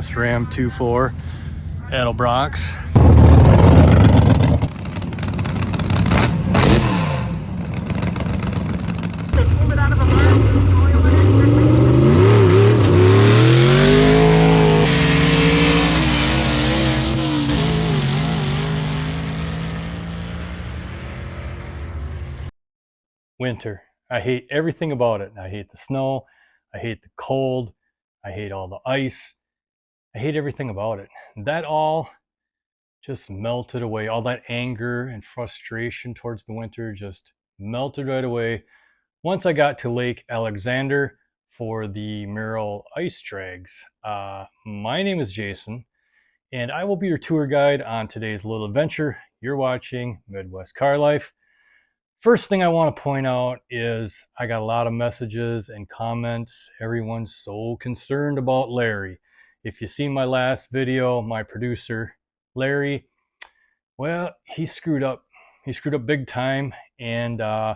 cross Ram 2.4 Edelbrox. Winter. I hate everything about it. I hate the snow. I hate the cold. I hate all the ice. I hate everything about it. That all just melted away. All that anger and frustration towards the winter just melted right away once I got to Lake Alexander for the Merrill Ice Drags. My name is Jason, and I will be your tour guide on today's little adventure. You're watching Midwest Car Life. First thing I want to point out is I got a lot of messages and comments. Everyone's so concerned about Larry. If you see my last video, my producer, Larry, well, he screwed up. He screwed up big time. And I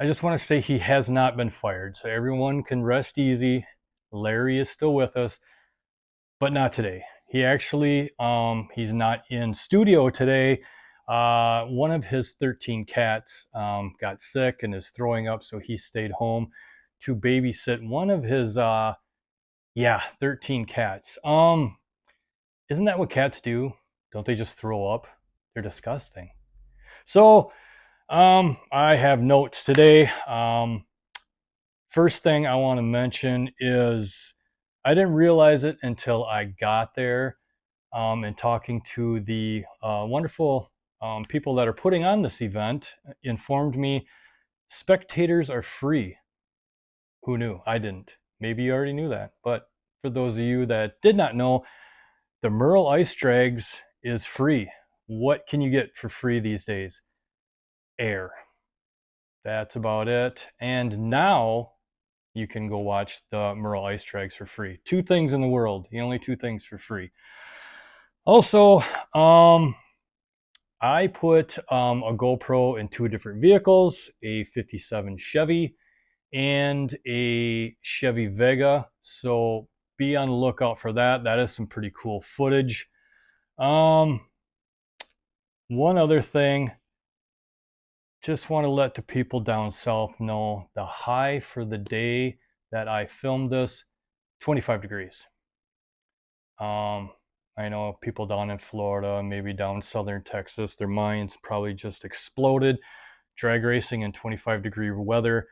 just want to say he has not been fired. So everyone can rest easy. Larry is still with us, but not today. He actually, he's not in studio today. One of his 13 cats got sick and is throwing up, so he stayed home to babysit one of his 13 cats. Isn't that what cats do? Don't they just throw up? They're disgusting. So I have notes today. First thing I want to mention is I didn't realize it until I got there, and talking to the wonderful people that are putting on this event informed me spectators are free. Who knew? I didn't. Maybe you already knew that. But for those of you that did not know, the Merrill Ice Drags is free. What can you get for free these days? Air. That's about it. And now you can go watch the Merrill Ice Drags for free. Two things in the world. The only two things for free. Also, I put a GoPro in two different vehicles, a 57 Chevy and a Chevy Vega. So be on the lookout for that. That is some pretty cool footage. One other thing, just want to let the people down south know the high for the day that I filmed this, 25 degrees. I know people down in Florida, maybe down southern Texas, their minds probably just exploded. Drag racing in 25-degree weather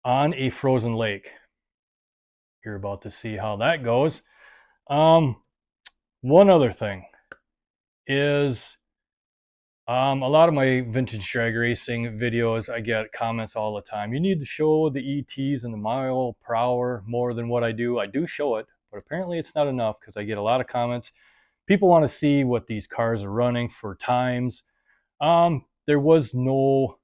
on a frozen lake. You're about to see how that goes. One other thing is a lot of my vintage drag racing videos, I get comments all the time. You need to show the ETs and the mile per hour more than what I do. I do show it, but apparently it's not enough because I get a lot of comments. People want to see what these cars are running for times. There was no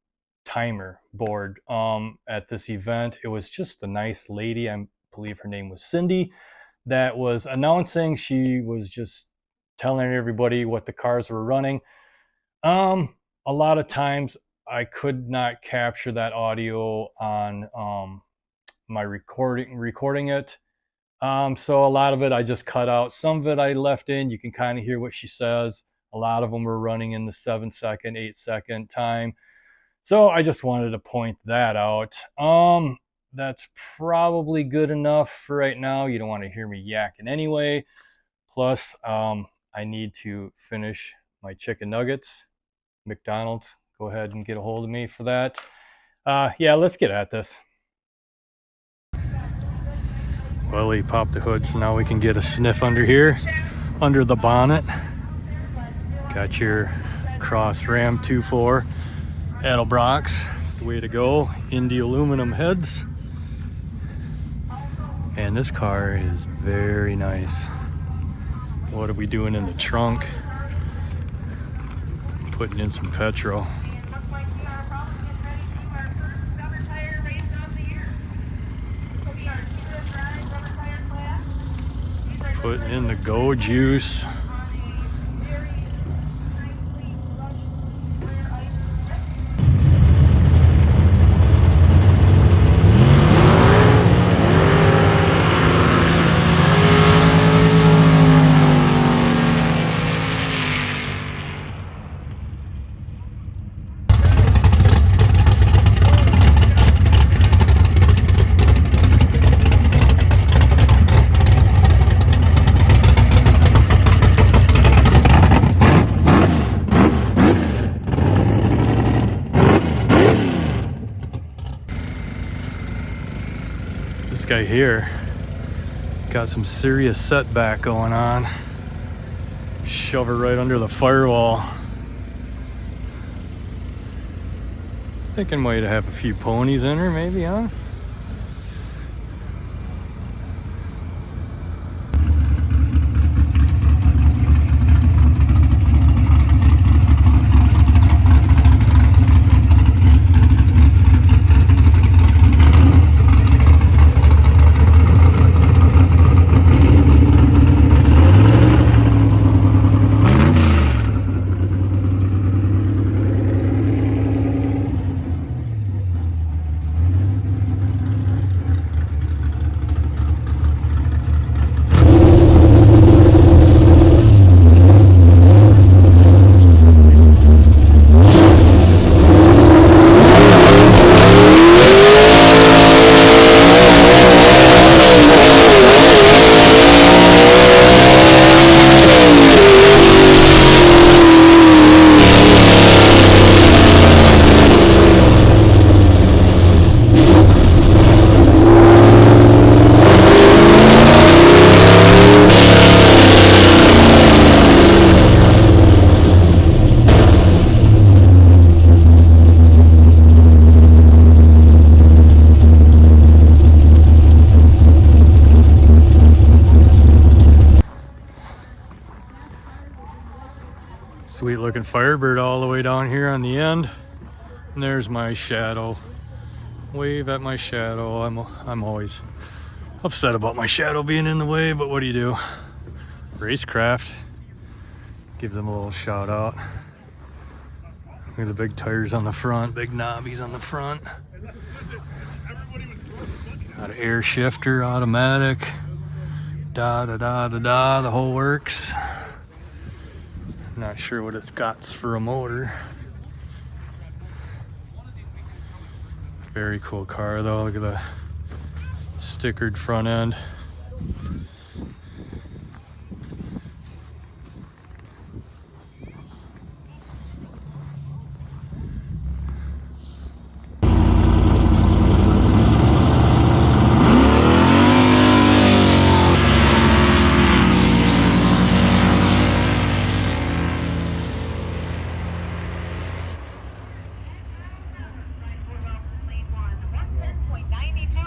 timer board at this event. It was just a nice lady, I believe her name was Cindy, that was announcing. She was just telling everybody what the cars were running. A lot of times I could not capture that audio on my recording it. So a lot of it I just cut out. Some of it I left in. You can kind of hear what she says. A lot of them were running in the 7-second, 8-second time. So I just wanted to point that out. That's probably good enough for right now. You don't want to hear me yakking anyway. Plus, I need to finish my chicken nuggets. McDonald's, go ahead and get a hold of me for that. Yeah, let's get at this. Well, he popped the hood, so now we can get a sniff under here, under the bonnet. Got your Cross Ram 2.4 Edelbrox. It's the way to go. Indy aluminum heads. And this car is very nice. What are we doing in the trunk? Putting in some petrol. Putting in the Go Juice. This guy here got some serious setback going on. Shove it right under the firewall. Thinking might have a few ponies in her, maybe, huh? Sweet looking Firebird all the way down here on the end. And there's my shadow. Wave at my shadow. I'm always upset about my shadow being in the way, but what do you do? Racecraft. Give them a little shout out. Look at the big tires on the front, big knobbies on the front. Got an air shifter, automatic. The whole works. Not sure what it's got for a motor. Very cool car though. Look at the stickered front end.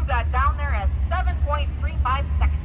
Got down there at 7.35 seconds.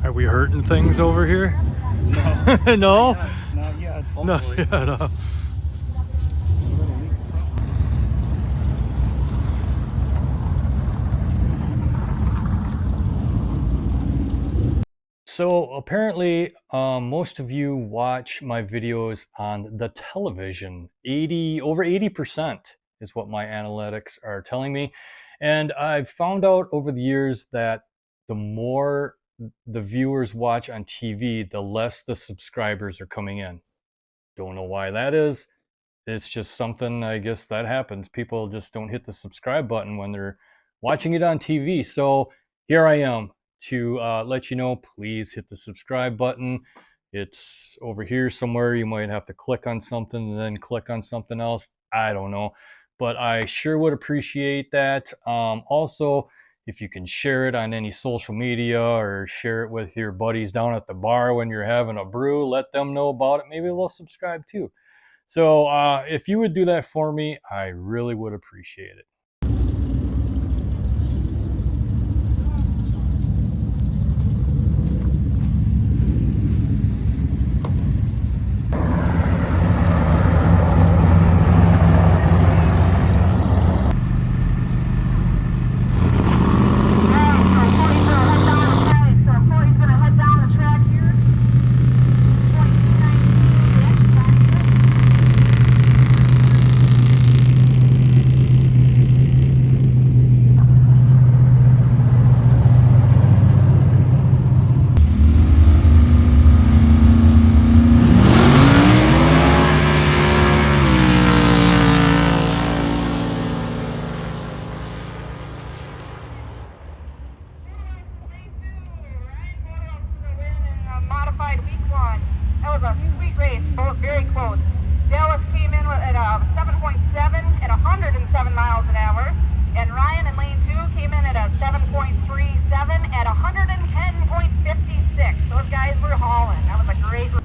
Are we hurting things over here? No. No? Not yet. Not yet. So apparently, most of you watch my videos on the television. Over 80% is what my analytics are telling me. And I've found out over the years that the more the viewers watch on TV, the less the subscribers are coming in. Don't know why that is. It's just something, I guess, that happens. People just don't hit the subscribe button when they're watching it on TV. So here I am to let you know, please hit the subscribe button. It's over here somewhere. You might have to click on something and then click on something else. I don't know, but I sure would appreciate that. Also, if you can share it on any social media or share it with your buddies down at the bar when you're having a brew, let them know about it. Maybe they'll subscribe too. So if you would do that for me, I really would appreciate it. Modified week one. That was a sweet race, both very close. Dallas came in at a 7.7 at 107 miles an hour, and Ryan in lane 2 came in at a 7.37 at 110.56. Those guys were hauling. That was a great race.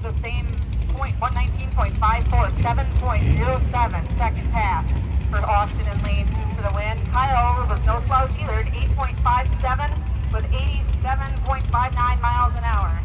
The same point, 119.54, 7.07 second pass for Austin in lane 2 for the win. Kyle was no slouch either, 8.57 with 87.59 miles an hour.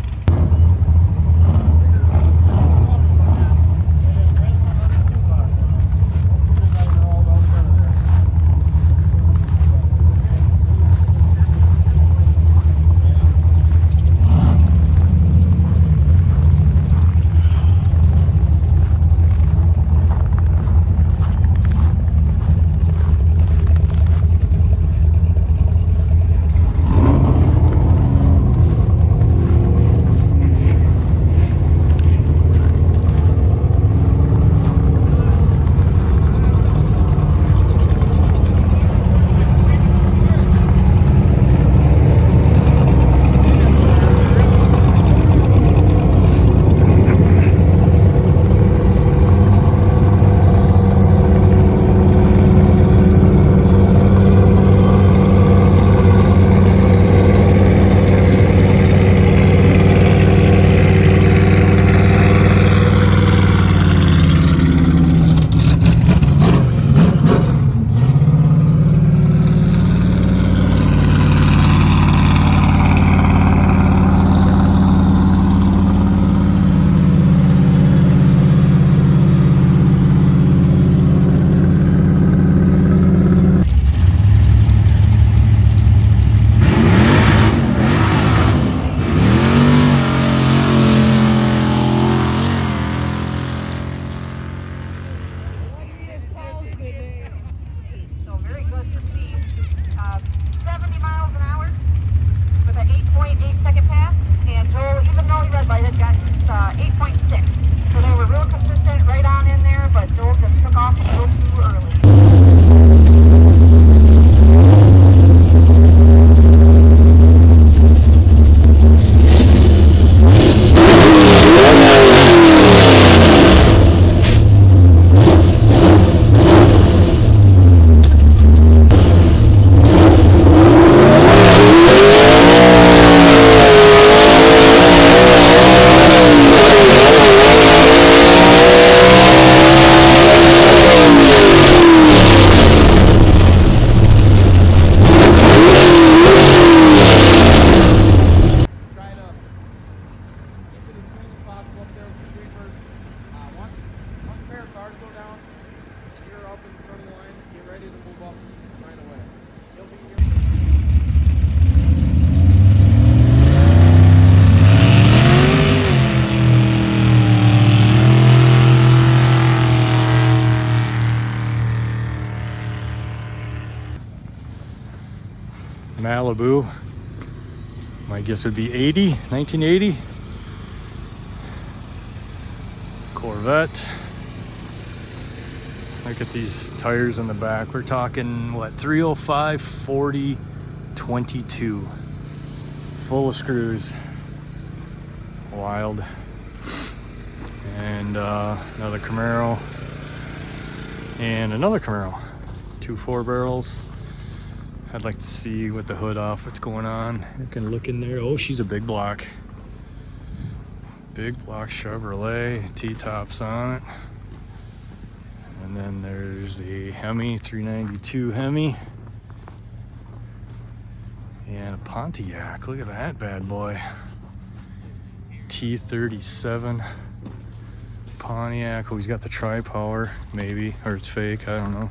Malibu. My guess would be 80, 1980. Corvette. Look at these tires in the back. We're talking, what, 305, 40, 22. Full of screws. Wild. And another Camaro. And another Camaro. 2 4-barrels. I'd like to see with the hood off what's going on. You can look in there. Oh, she's a big block. Big block Chevrolet. T-tops on it. And then there's the Hemi, 392 Hemi. And a Pontiac. Look at that bad boy. T37 Pontiac. Oh, he's got the tri-power, maybe. Or it's fake, I don't know.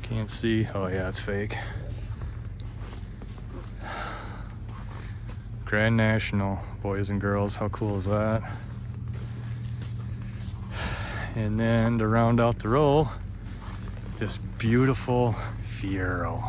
Can't see. Oh yeah, it's fake. Grand National, boys and girls. How cool is that? And then to round out the row, this beautiful Fiero.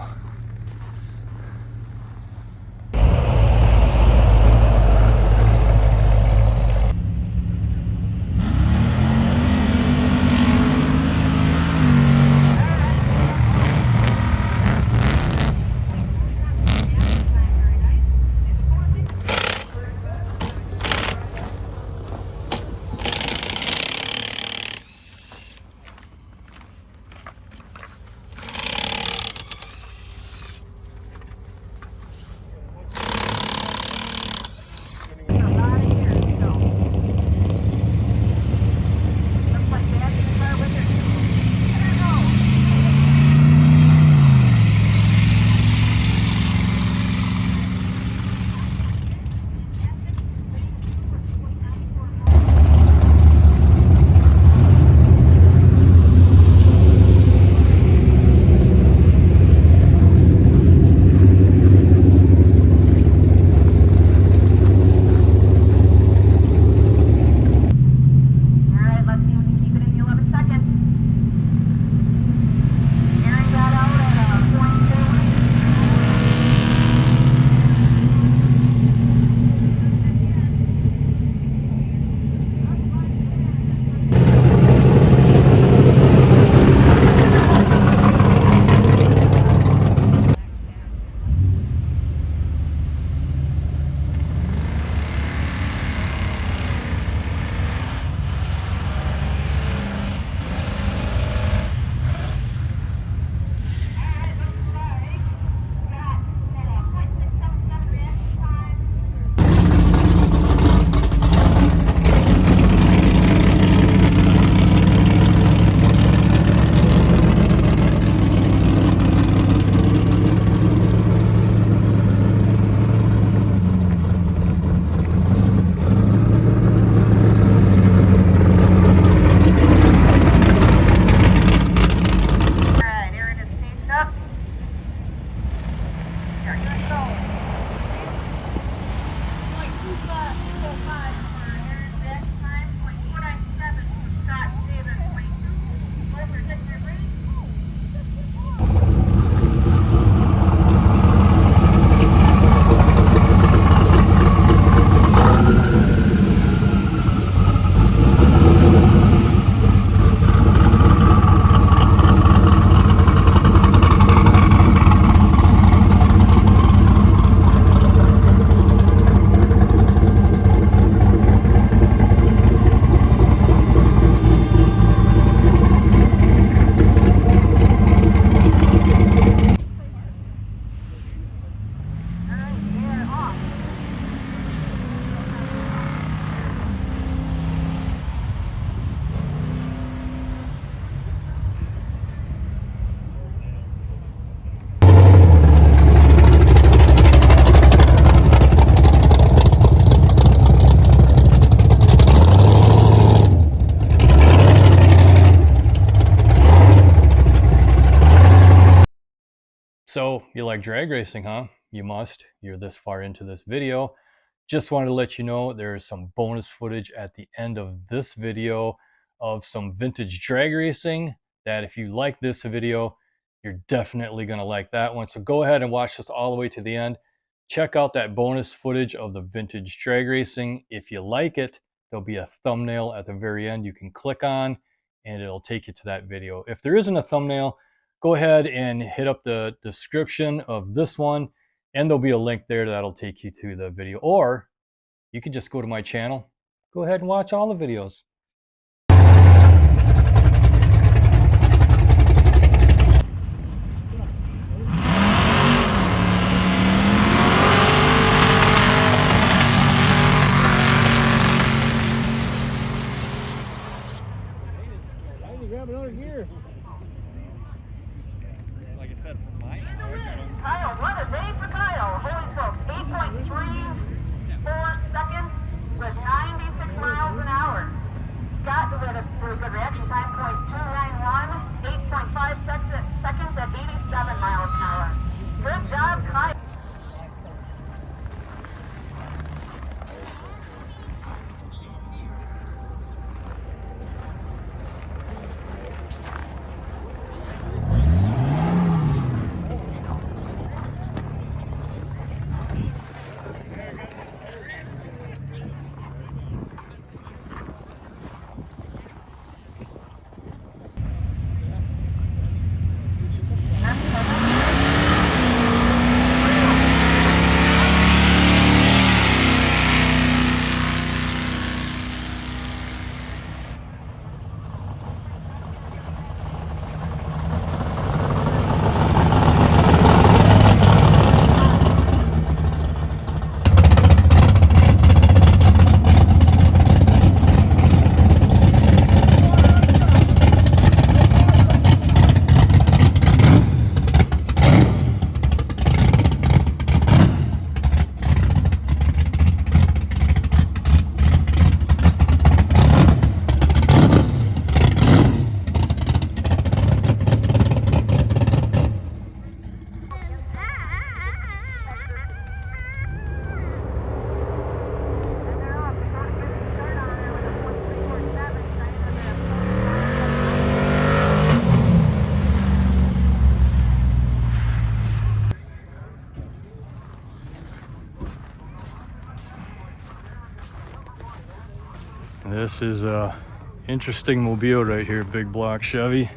So you like drag racing, huh? You must. You're this far into this video. Just wanted to let you know there's some bonus footage at the end of this video of some vintage drag racing that if you like this video, You're definitely going to like that one. So go ahead and watch this all the way to the end. Check out that bonus footage of the vintage drag racing. If you like it, there'll be a thumbnail at the very end you can click on, and it'll take you to that video. If there isn't a thumbnail, go ahead and hit up the description of this one, and there'll be a link there that'll take you to the video. Or you can just go to my channel. Go ahead and watch all the videos. Grab another gear. Like I said, from my Kyle, what a day for Kyle. Holy smokes, 8.34 seconds with 96 miles an hour. Scott with a really good reaction time, 0.291, 8.5 seconds at 87 miles an hour. Good job, Kyle. This is a interesting mobile right here, big block Chevy.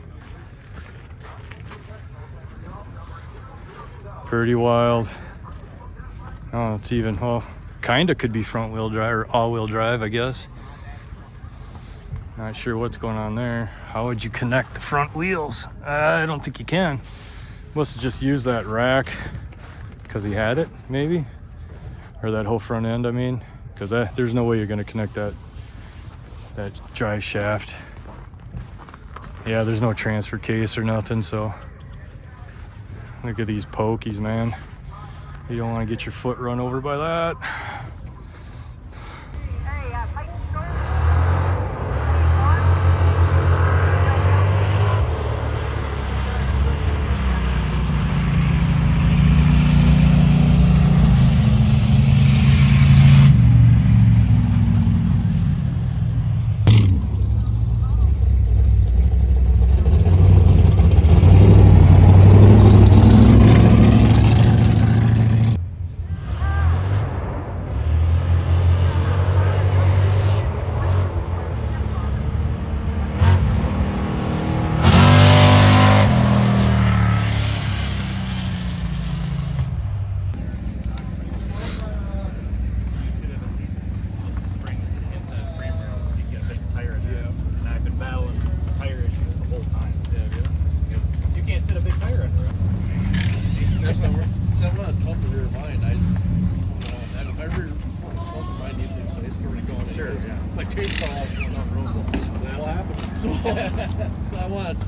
Pretty wild. Oh, it's even, well, kinda could be front wheel drive or all wheel drive, I guess. Not sure what's going on there. How would you connect the front wheels? I don't think you can. Must have just used that rack because he had it, maybe, or that whole front end, I mean, because there's no way you're going to connect that drive shaft. Yeah, there's no transfer case or nothing, so look at these pokies, man. You don't want to get your foot run over by that. My taste fell off going on roadblocks. That'll happen. So I want.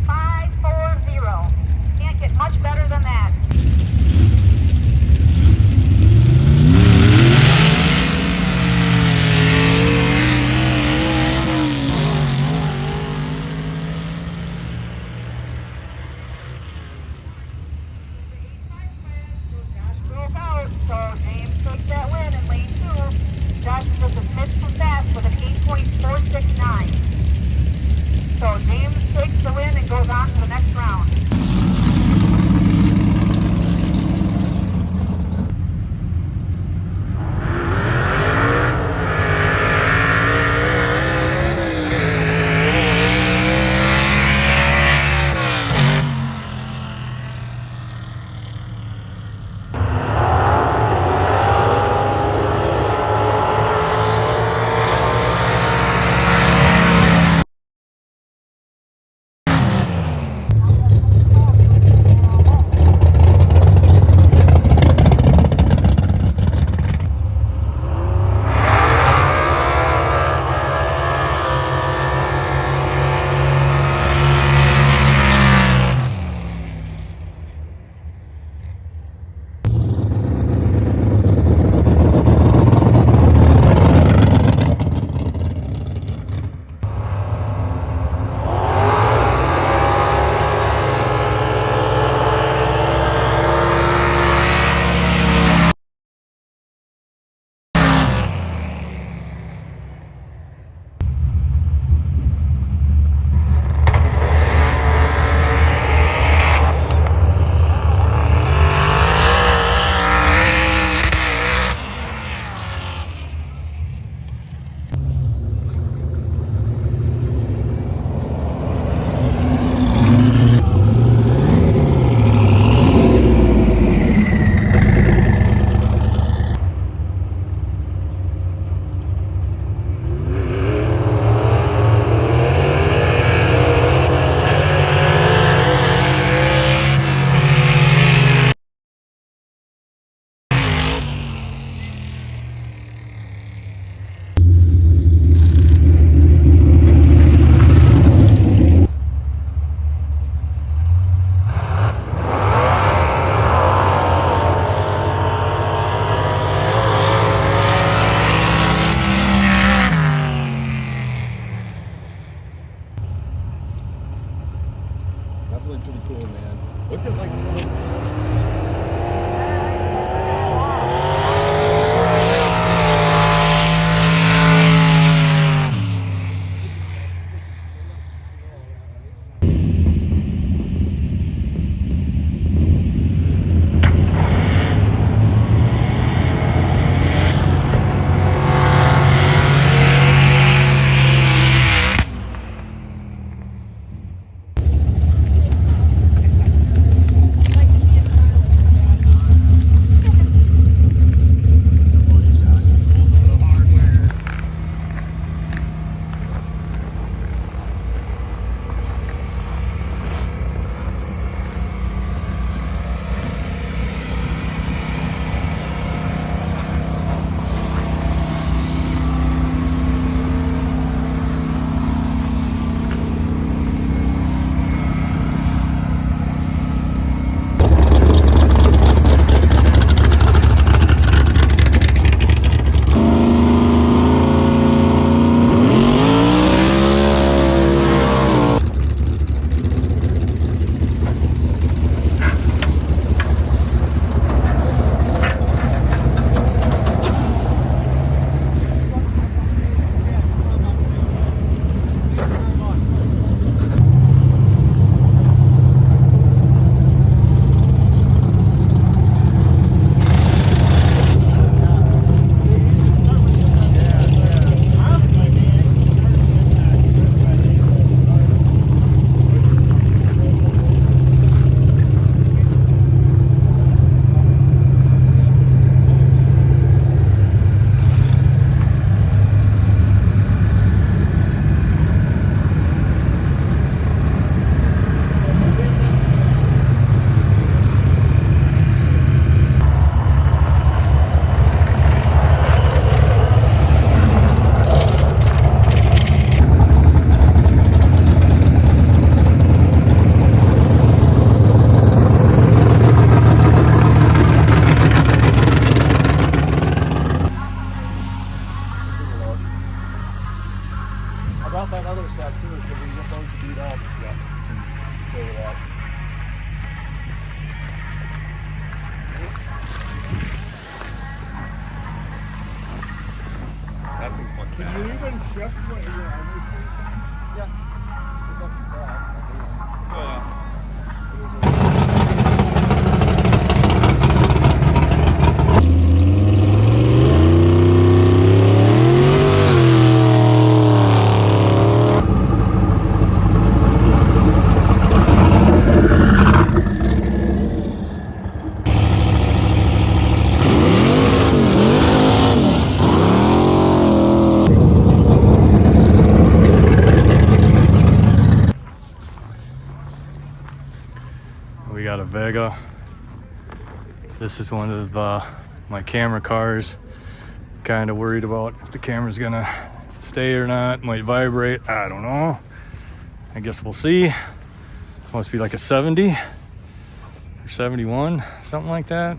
7.540. Can't get much better than that. Josh broke out, so James takes that win in lane 2. Josh is just a smidge too fast with an 8.469. So James takes the win and goes on to the next round. Definitely pretty cool, man. What's it like slowing? We got a Vega. This is one of my camera cars. Kind of worried about if the camera's gonna stay or not. Might vibrate. I don't know. I guess we'll see. This must be like a 70 or 71, something like that.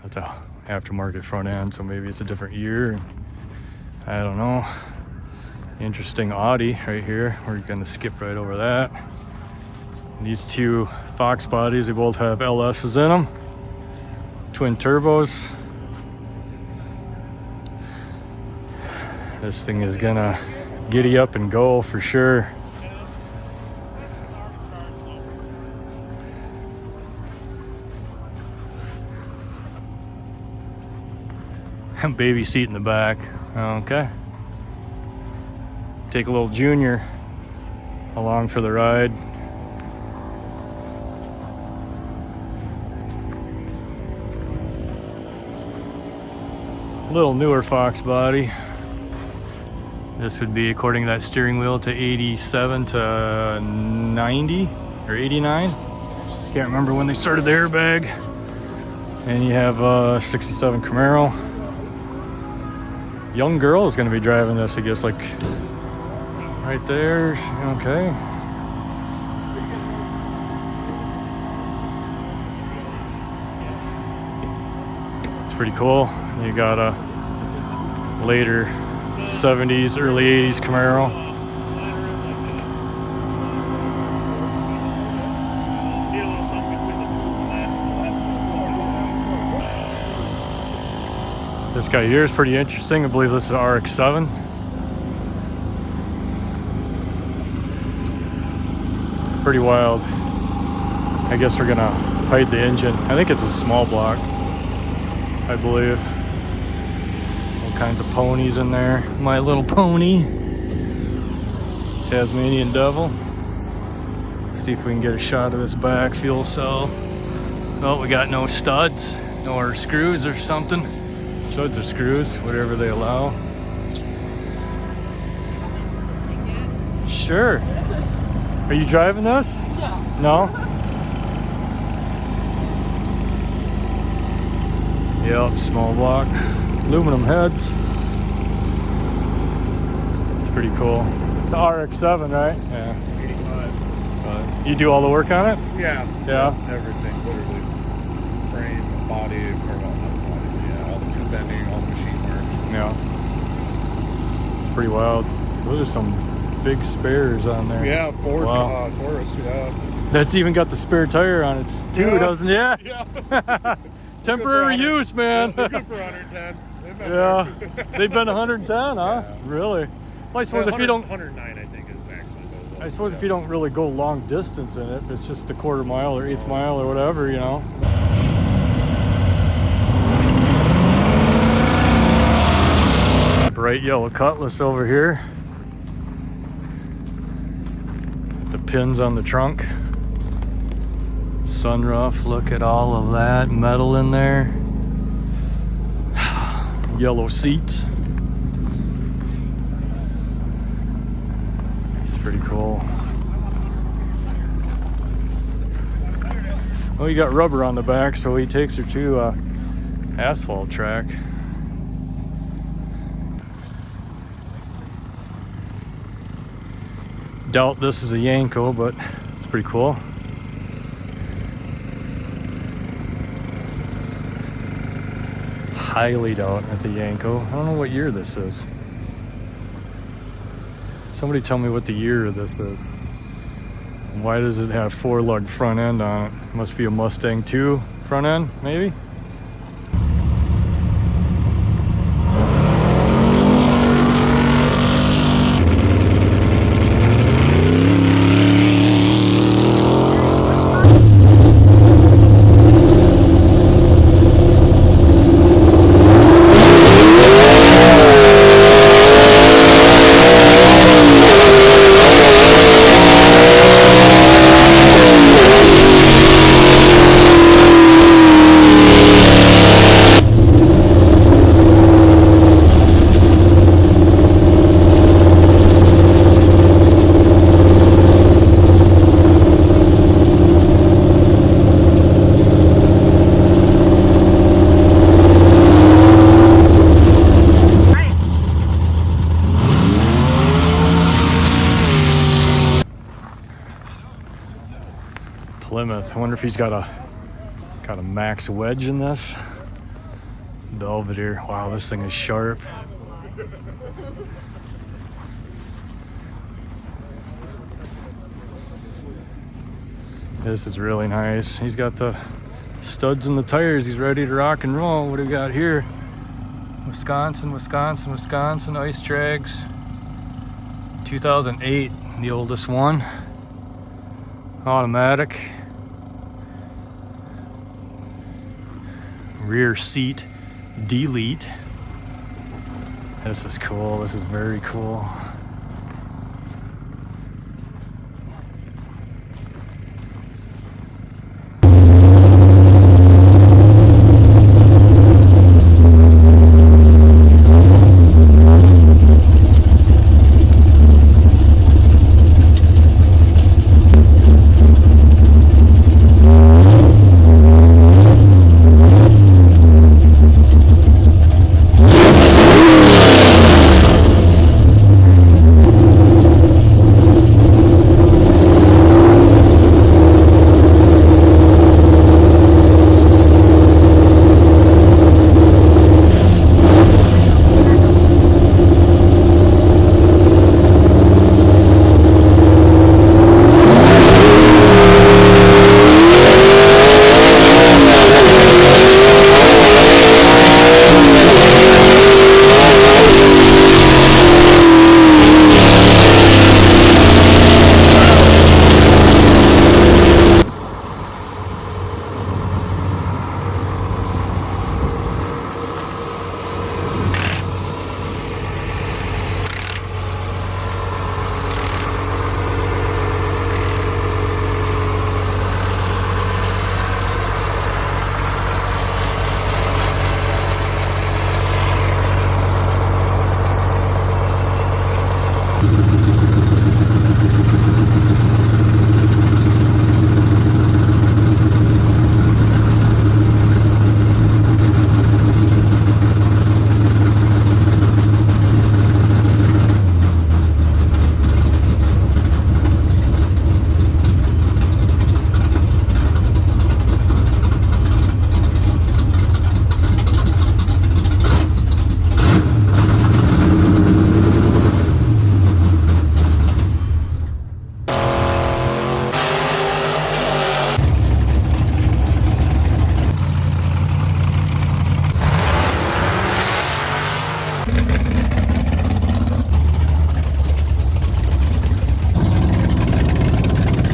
That's a aftermarket front end, so maybe it's a different year. I don't know. Interesting Audi right here. We're gonna skip right over that. These two Fox bodies, they both have LS's in them. Twin turbos. This thing is gonna giddy up and go for sure. Baby seat in the back. Okay. Take a little Junior along for the ride. Little newer Fox body. This would be, according to that steering wheel, to 87 to 90 or 89. Can't remember when they started the airbag. And you have a 67 Camaro. Young girl is going to be driving this, I guess, like right there. Okay. It's pretty cool. You got a later 70s, early 80s Camaro. This guy here is pretty interesting. I believe this is RX-7. Pretty wild. I guess we're gonna hide the engine. I think it's a small block, I believe. All kinds of ponies in there. My Little Pony. Tasmanian Devil. See if we can get a shot of this back fuel cell. Oh, we got no studs, or screws or something. Studs or screws, whatever they allow. Sure. Are you driving this? Yeah. No? Yep, small block. Aluminum heads. It's pretty cool. It's an RX-7, right? Yeah. 85. You do all the work on it? Yeah. Yeah? Everything, literally. Frame, body, or well, not body, but yeah, all the tube bending, all the machine work. Yeah. It's pretty wild. Those are some big spares on there. Yeah, Ford, wow. Taurus, yeah. That's even got the spare tire on it too, yeah. Doesn't it? Yeah. Temporary use, man. Yeah, they're good for 110. Yeah, they've been 110, huh? Yeah. Really? Well, I suppose if you don't... 109, I think, is actually the... I suppose if you don't really go long distance in it, it's just a quarter mile or eighth mile or whatever, you know. Bright yellow Cutlass over here. The pins on the trunk. Sunroof, look at all of that metal in there. Yellow seats. It's pretty cool. Oh, you got rubber on the back, so he takes her to asphalt track. Doubt this is a Yanko, but it's pretty cool. Highly doubt it's a Yanko. I don't know what year this is. Somebody tell me what the year of this is. And why does it have 4-lug front end on it? Must be a Mustang 2 front end, maybe? Plymouth. I wonder if he's got a max wedge in this. Belvedere. Wow, this thing is sharp. This is really nice. He's got the studs in the tires. He's ready to rock and roll. What do we got here? Wisconsin Ice Drags. 2008, the oldest one. Automatic. Rear seat delete. This is cool. This is very cool.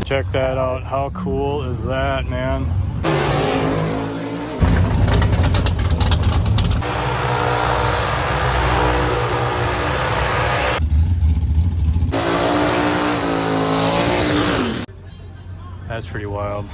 Check that out. How cool is that, man? That's pretty wild.